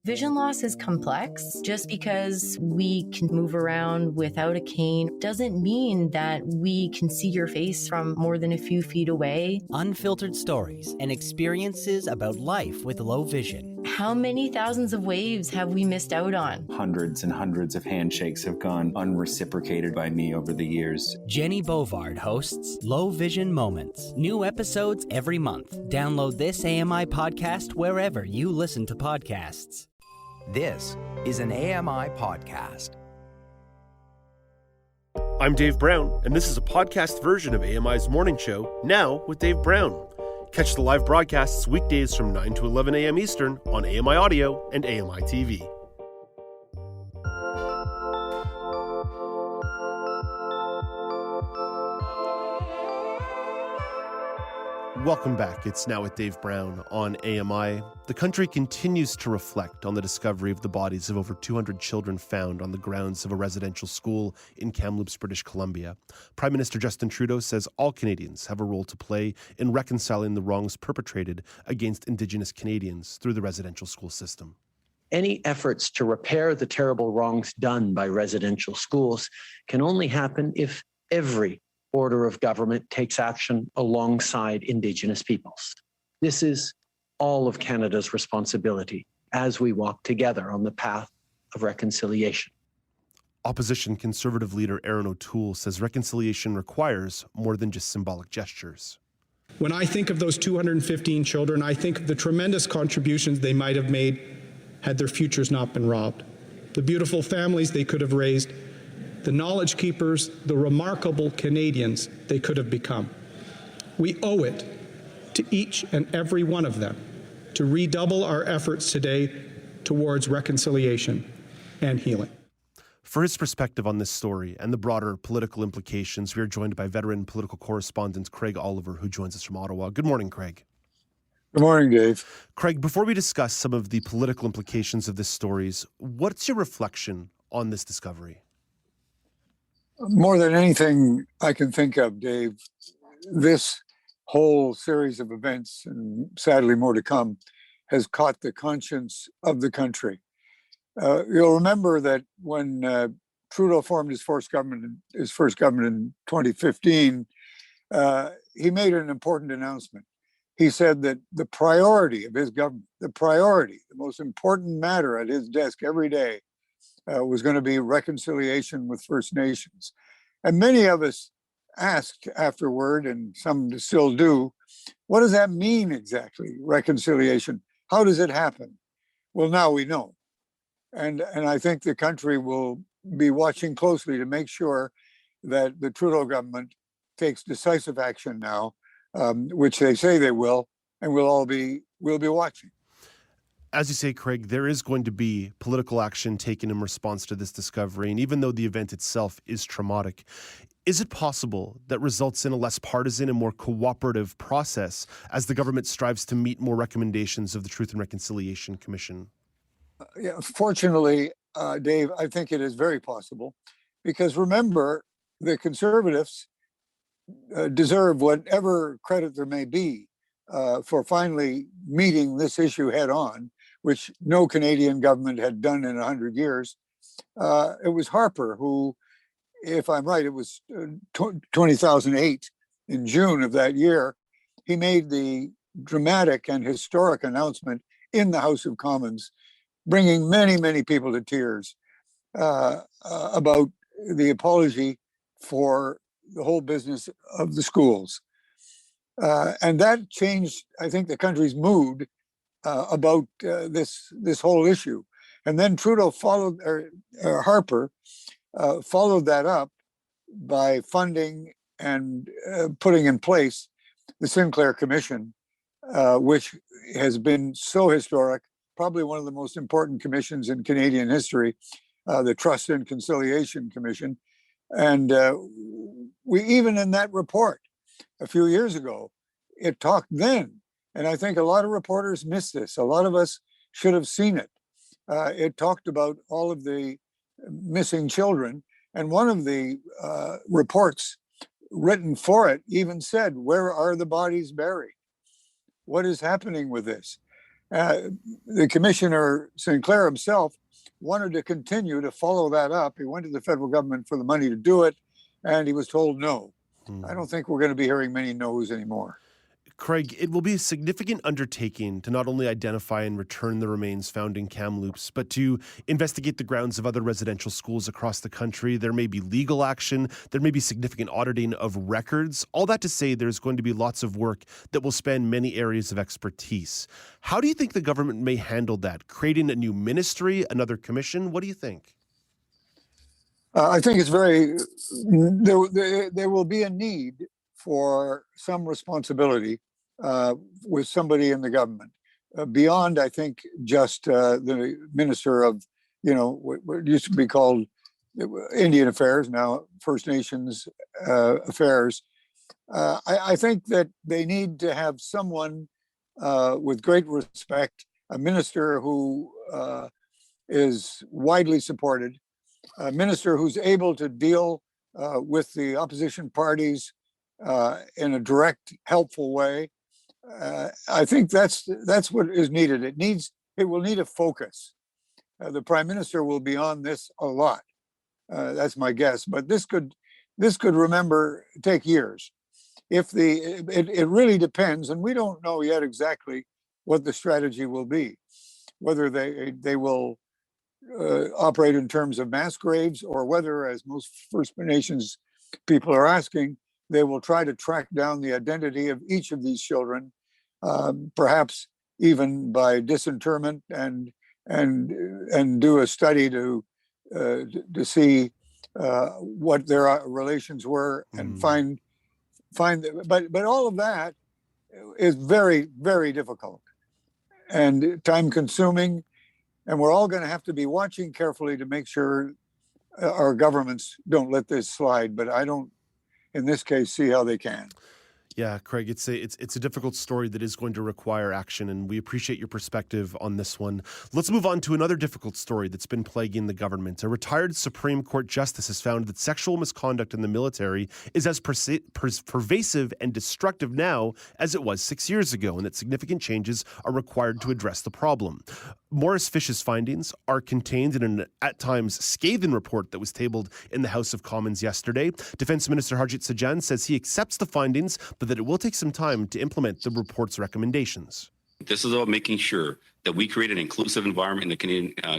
Vision loss is complex. Just because we can move around without a cane doesn't mean that we can see your face from more than a few feet away. Unfiltered stories and experiences about life with low vision. How many thousands of waves have we missed out on? Hundreds and hundreds of handshakes have gone unreciprocated by me over the years. Jenny Bovard hosts Low Vision Moments. New episodes every month. Download this AMI podcast wherever you listen to podcasts. This is an AMI podcast. I'm Dave Brown, and this is a podcast version of AMI's morning show, Now with Dave Brown. Catch the live broadcasts weekdays from 9 to 11 a.m. Eastern on AMI Audio and AMI TV. Welcome back. It's Now with Dave Brown on AMI. The country continues to reflect on the discovery of the bodies of over 200 children found on the grounds of a residential school in Kamloops, British Columbia. Prime Minister Justin Trudeau says all Canadians have a role to play in reconciling the wrongs perpetrated against Indigenous Canadians through the residential school system. Any efforts to repair the terrible wrongs done by residential schools can only happen if every order of government takes action alongside Indigenous peoples. This is all of Canada's responsibility as we walk together on the path of reconciliation. Opposition Conservative leader Erin O'Toole says reconciliation requires more than just symbolic gestures. When I think of those 215 children, I think of the tremendous contributions they might have made had their futures not been robbed. The beautiful families they could have raised, the knowledge keepers, the remarkable Canadians they could have become. We owe it to each and every one of them to redouble our efforts today towards reconciliation and healing. For his perspective on this story and the broader political implications, we are joined by veteran political correspondent Craig Oliver, who joins us from Ottawa. Good morning, Craig. Good morning, Dave. Craig, before we discuss some of the political implications of this stories, what's your reflection on this discovery? More than anything I can think of, Dave, this whole series of events, and sadly more to come, has caught the conscience of the country. You'll remember that when Trudeau formed his first government in 2015, he made an important announcement. He said that the priority of his government, the most important matter at his desk every day, was going to be reconciliation with First Nations. And many of us asked afterward, and some still do, what does that mean exactly, reconciliation? How does it happen? Well, now we know. And I think the country will be watching closely to make sure that the Trudeau government takes decisive action now, which they say they will, and we'll be watching. As you say, Craig, there is going to be political action taken in response to this discovery. And even though the event itself is traumatic, is it possible that results in a less partisan and more cooperative process as the government strives to meet more recommendations of the Truth and Reconciliation Commission? Yeah, fortunately, Dave, I think it is very possible. Because remember, the Conservatives deserve whatever credit there may be for finally meeting this issue head on, which no Canadian government had done in 100 years. It was Harper who, if I'm right, it was 2008 in June of that year, he made the dramatic and historic announcement in the House of Commons, bringing many, many people to tears about the apology for the whole business of the schools. And that changed, I think, the country's mood about this whole issue. And then Trudeau followed, Harper followed that up by funding and putting in place the Sinclair Commission, which has been so historic, probably one of the most important commissions in Canadian history, the Trust and Conciliation Commission. And we, even in that report a few years ago, it talked then, and I think a lot of reporters missed this. A lot of us should have seen it. It talked about all of the missing children, and one of the reports written for it even said, where are the bodies buried? What is happening with this? The Commissioner Sinclair himself wanted to continue to follow that up. He went to the federal government for the money to do it, and he was told no. I don't think we're going to be hearing many no's anymore. Craig, it will be a significant undertaking to not only identify and return the remains found in Kamloops, but to investigate the grounds of other residential schools across the country. There may be legal action. There may be significant auditing of records. All that to say, there's going to be lots of work that will span many areas of expertise. How do you think the government may handle that? Creating a new ministry, another commission? What do you think? I think it's there will be a need for some responsibility with somebody in the government beyond, I think, just the Minister of, what used to be called Indian Affairs, now First Nations Affairs. I think that they need to have someone with great respect, a minister who is widely supported, a minister who's able to deal with the opposition parties in a direct, helpful way. I think that's what is needed. It will need a focus. The Prime Minister will be on this a lot. That's my guess. But this could take years. It really depends, and we don't know yet exactly what the strategy will be. Whether they will operate in terms of mass graves, or whether, as most First Nations people are asking, they will try to track down the identity of each of these children, perhaps even by disinterment, and do a study to see what their relations were, and find. But all of that is very, very difficult and time consuming, and we're all going to have to be watching carefully to make sure our governments don't let this slide. But I don't, in this case, see how they can. Yeah, Craig, it's a difficult story that is going to require action, and we appreciate your perspective on this one. Let's move on to another difficult story that's been plaguing the government. A retired Supreme Court justice has found that sexual misconduct in the military is as pervasive and destructive now as it was 6 years ago, and that significant changes are required to address the problem. Maurice Fish's findings are contained in an, at times, scathing report that was tabled in the House of Commons yesterday. Defense Minister Harjit Sajjan says he accepts the findings, but that it will take some time to implement the report's recommendations. This is about making sure that we create an inclusive environment in the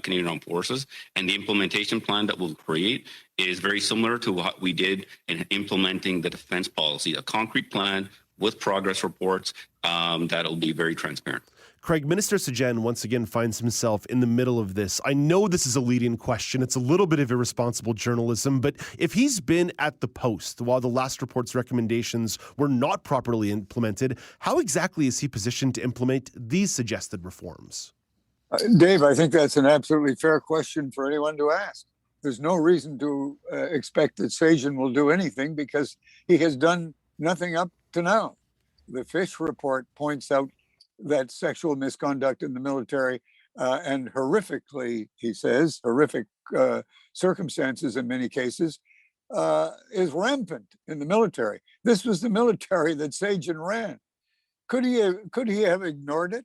Canadian Armed Forces, and the implementation plan that we'll create is very similar to what we did in implementing the defense policy, a concrete plan with progress reports that'll be very transparent. Craig, Minister Sajjan once again finds himself in the middle of this. I know this is a leading question. It's a little bit of irresponsible journalism, but if he's been at the post while the last report's recommendations were not properly implemented, how exactly is he positioned to implement these suggested reforms? Dave, I think that's an absolutely fair question for anyone to ask. There's no reason to expect that Sajjan will do anything, because he has done nothing up to now. The Fish report points out that sexual misconduct in the military, and horrifically, he says, horrific circumstances in many cases, is rampant in the military. This was the military that Sajjan ran. Could he have ignored it?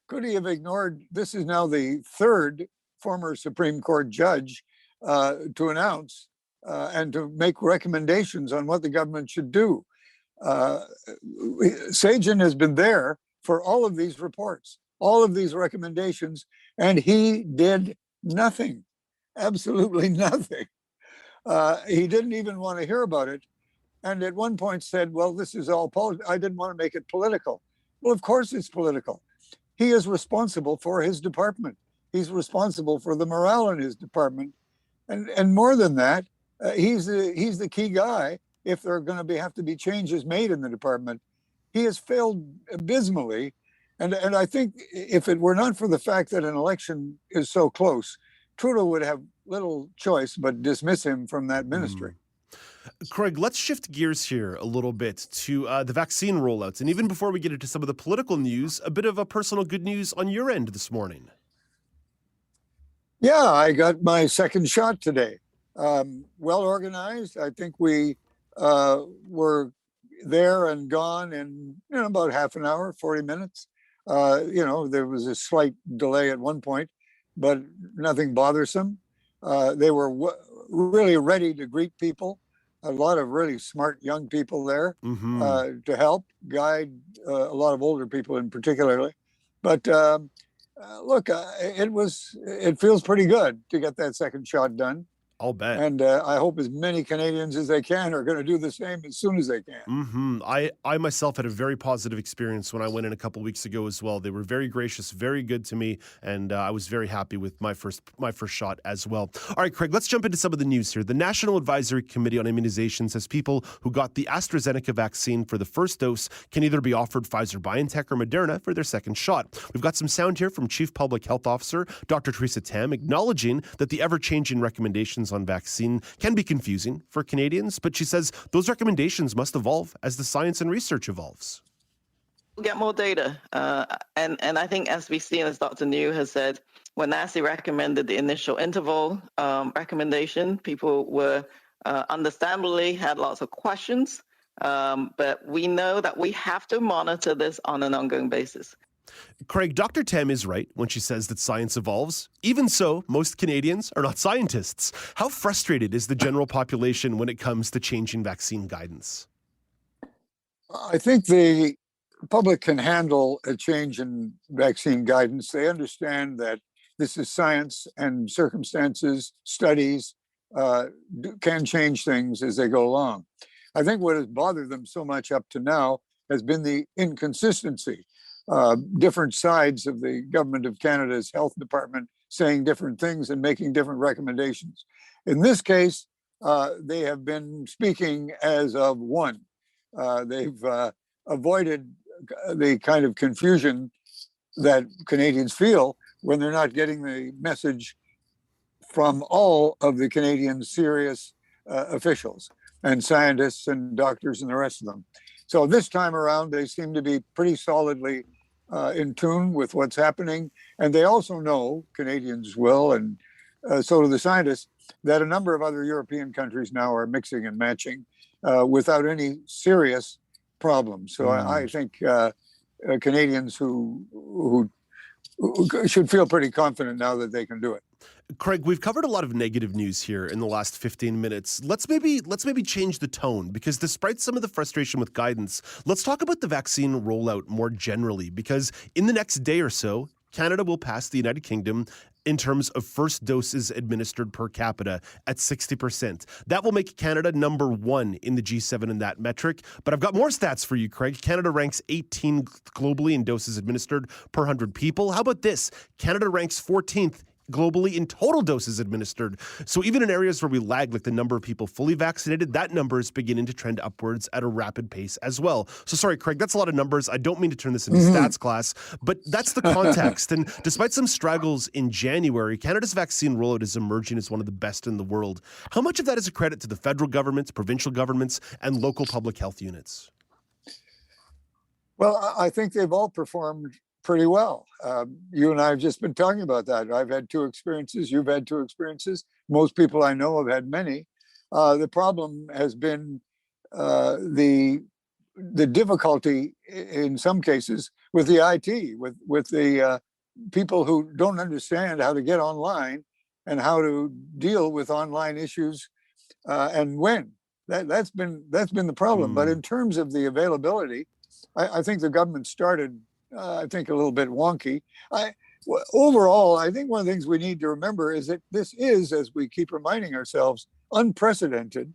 Could he have ignored? This is now the third former Supreme Court judge to announce and to make recommendations on what the government should do. Sajjan has been there for all of these reports, all of these recommendations, and he did nothing, absolutely nothing. He didn't even want to hear about it. And at one point said, well, this is all political. I didn't want to make it political. Well, of course it's political. He is responsible for his department. He's responsible for the morale in his department. And more than that, he's the key guy if there are going to have to be changes made in the department. He has failed abysmally. And I think if it were not for the fact that an election is so close, Trudeau would have little choice but dismiss him from that ministry. Craig, let's shift gears here a little bit to the vaccine rollouts. And even before we get into some of the political news, a bit of a personal good news on your end this morning. Yeah, I got my second shot today. Well organized. I think we were there and gone in about half an hour, 40 minutes. There was a slight delay at one point, but nothing bothersome. They were really ready to greet people. A lot of really smart young people there to help guide a lot of older people in particularly. But look, it feels pretty good to get that second shot done. I'll bet. And I hope as many Canadians as they can are going to do the same as soon as they can. I myself had a very positive experience when I went in a couple weeks ago as well. They were very gracious, very good to me, and I was very happy with my first shot as well. All right, Craig, let's jump into some of the news here. The National Advisory Committee on Immunization says people who got the AstraZeneca vaccine for the first dose can either be offered Pfizer-BioNTech or Moderna for their second shot. We've got some sound here from Chief Public Health Officer Dr. Theresa Tam acknowledging that the ever-changing recommendations on vaccine can be confusing for Canadians, but she says those recommendations must evolve as the science and research evolves. We'll get more data. And I think as we've seen, as Dr. New has said, when NACI recommended the initial interval recommendation, people were understandably had lots of questions, but we know that we have to monitor this on an ongoing basis. Craig, Dr. Tam is right when she says that science evolves. Even so, most Canadians are not scientists. How frustrated is the general population when it comes to changing vaccine guidance? I think the public can handle a change in vaccine guidance. They understand that this is science and circumstances, studies can change things as they go along. I think what has bothered them so much up to now has been the inconsistency. Different sides of the government of Canada's health department saying different things and making different recommendations. In this case, they have been speaking as of one. They've avoided the kind of confusion that Canadians feel when they're not getting the message from all of the Canadian serious officials and scientists and doctors and the rest of them. So this time around, they seem to be pretty solidly in tune with what's happening. And they also know, Canadians will, and so do the scientists, that a number of other European countries now are mixing and matching without any serious problems. So I think Canadians who should feel pretty confident now that they can do it. Craig, we've covered a lot of negative news here in the last 15 minutes. Let's maybe change the tone, because despite some of the frustration with guidance, let's talk about the vaccine rollout more generally, because in the next day or so, Canada will pass the United Kingdom in terms of first doses administered per capita at 60%. That will make Canada number one in the G7 in that metric. But I've got more stats for you, Craig. Canada ranks 18 globally in doses administered per 100 people. How about this? Canada ranks 14th globally in total doses administered. So even in areas where we lag, like the number of people fully vaccinated, that number is beginning to trend upwards at a rapid pace as well. So sorry, Craig, that's a lot of numbers. I don't mean to turn this into stats class, but that's the context. And despite some struggles in January, Canada's vaccine rollout is emerging as one of the best in the world. How much of that is a credit to the federal government, provincial governments, and local public health units? Well, I think they've all performed pretty well. You and I have just been talking about that. I've had two experiences. You've had two experiences. Most people I know have had many. The problem has been the difficulty in some cases with the IT, with the people who don't understand how to get online and how to deal with online issues and when. That's been the problem. But in terms of the availability, I think the government started I think a little bit wonky. Overall, I think one of the things we need to remember is that this is, as we keep reminding ourselves, unprecedented.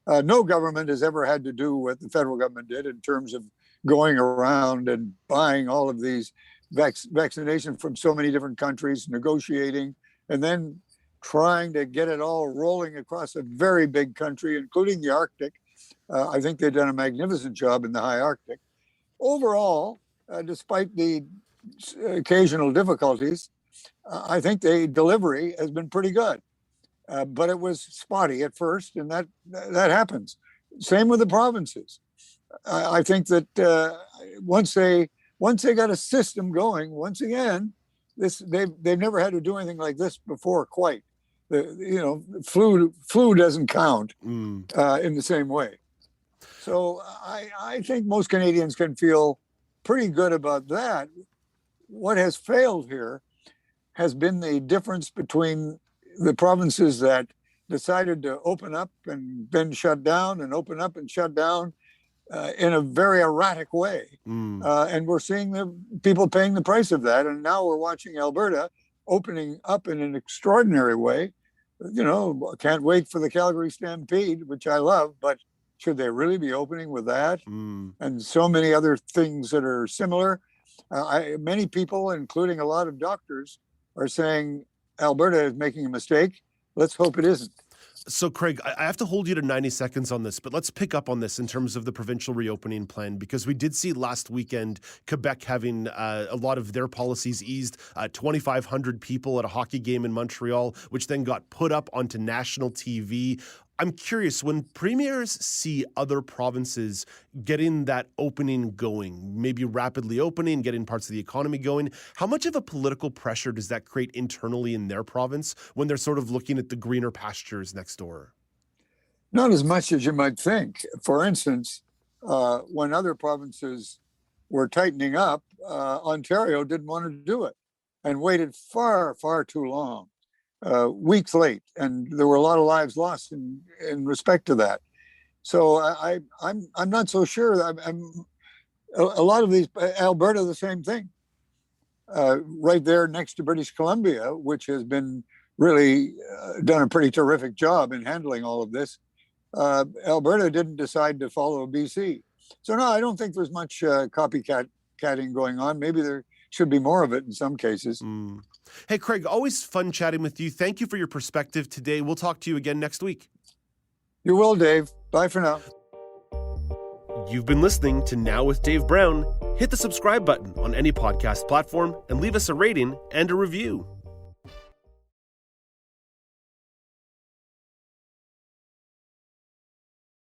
No government has ever had to do what the federal government did in terms of going around and buying all of these vaccination from so many different countries, negotiating, and then trying to get it all rolling across a very big country, including the Arctic. I think they've done a magnificent job in the high Arctic. Overall, despite the occasional difficulties, I think the delivery has been pretty good. But it was spotty at first, and that happens. Same with the provinces. I think that once they got a system going, once again, they've never had to do anything like this before. Quite, flu doesn't count in the same way. So I think most Canadians can feel pretty good about that. what has failed here has been the difference between the provinces that decided to open up and then shut down and open up and shut down in a very erratic way. And we're seeing the people paying the price of that. And now we're watching Alberta opening up in an extraordinary way. You know, can't wait for the Calgary Stampede, which I love, but should they really be opening with that? And so many other things that are similar. Many people, including a lot of doctors, are saying Alberta is making a mistake. Let's hope it isn't. So, Craig, I have to hold you to 90 seconds on this, but let's pick up on this in terms of the provincial reopening plan, because we did see last weekend Quebec having a lot of their policies eased. 2,500 people at a hockey game in Montreal, which then got put up onto national TV. I'm curious, when premiers see other provinces getting that opening going, maybe rapidly opening, getting parts of the economy going, how much of a political pressure does that create internally in their province when they're sort of looking at the greener pastures next door? Not as much as you might think. For instance, when other provinces were tightening up, Ontario didn't want to do it and waited far, far too long. Weeks late, and there were a lot of lives lost in respect to that. So I'm not so sure. A lot of these, Alberta, the same thing. Right there next to British Columbia, which has been really done a pretty terrific job in handling all of this. Alberta didn't decide to follow BC. So no, I don't think there's much copycatting going on. Maybe there should be more of it in some cases. Hey, Craig, always fun chatting with you. Thank you for your perspective today. We'll talk to you again next week. You will, Dave. Bye for now. You've been listening to Now with Dave Brown. Hit the subscribe button on any podcast platform and leave us a rating and a review.